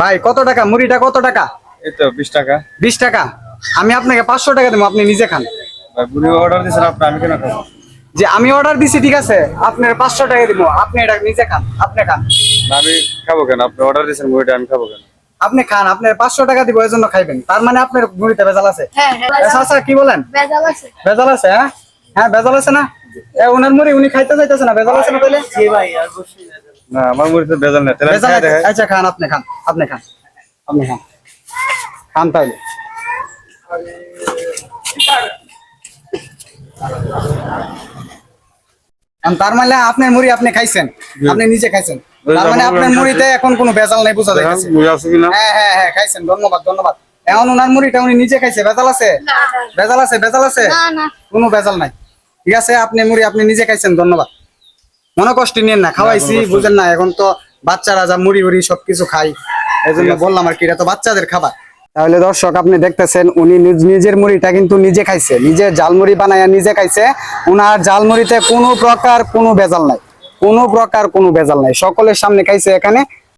ভাই কত টাকা মুড়িটা কত টাকা? এই তো 20 টাকা। 20 টাকা। আমি আপনাকে 500 টাকা দেবো, আপনি নিজে খান। ভাই বুড়ি অর্ডার দিছেন আপনি, আমি কেন খাবো? যে আমি অর্ডার দিছি ঠিক আছে, আপনার 500 টাকা দিব, আপনি এটা নিজে খান, আপনি খান। না আমি খাবো কেন? আপনি অর্ডার দিছেন মুড়িটা, আমি খাবো কেন? আপনি খান, আপনার 500 টাকা দিব এর জন্য খাইবেন, তার মানে আপনার মুড়িতে ভেজাল আছে। হ্যাঁ আচ্ছা কি বলেন? ভেজাল আছে। ভেজাল আছে? হ্যাঁ হ্যাঁ ভেজাল আছে না? ওনার মুড়ি উনি খাইতে চাইতেছে না, ভেজাল আছে না তাইলে? না আমার মুড়িতে ভেজাল নেই, তাহলে আমি ভেজাল খাই আছে। দেখাই। আচ্ছা খান, আপনি খান, আপনি খান, আপনি খান, খান তাইলে। তার মানে আপনার মুড়ি আপনি খাইছেন, আপনি নিজে খাইছেন, তার মানে আপনার মুড়িতে এখন কোনো ভেজাল নাই, বোঝা যাচ্ছে। মুড়ি আছে কিনা? হ্যাঁ হ্যাঁ হ্যাঁ খাইছেন, ধন্যবাদ ধন্যবাদ। এখন ওনার মুড়িটা উনি নিজে খাইছে, ভেজাল আছে? ভেজাল আছে? ভেজাল আছে? না কোনো ভেজাল নাই। ঠিক আছে, আপনি মুড়ি আপনি নিজে খাইছেন, ধন্যবাদ। মনে কষ্ট নিয়েন না, খাওয়াইছি বুঝেন না, এখন তো বাচ্চারা যা মুড়ি উড়ি সবকিছু খাই, এই জন্য বললাম আর কি, এটা তো বাচ্চাদের খাবার। তাহলে দর্শক আপনি দেখতেছেন উনি নিজের মুড়িটা কিন্তু নিজে খাইছে, নিজে জালমুড়ি বানায় নিজে খাইছে। উনার জালমুড়িতে কোনো প্রকার কোনো ভেজাল নাই, কোনো প্রকার কোনো ভেজাল নাই, সকলের সামনে খাইছে এখানে।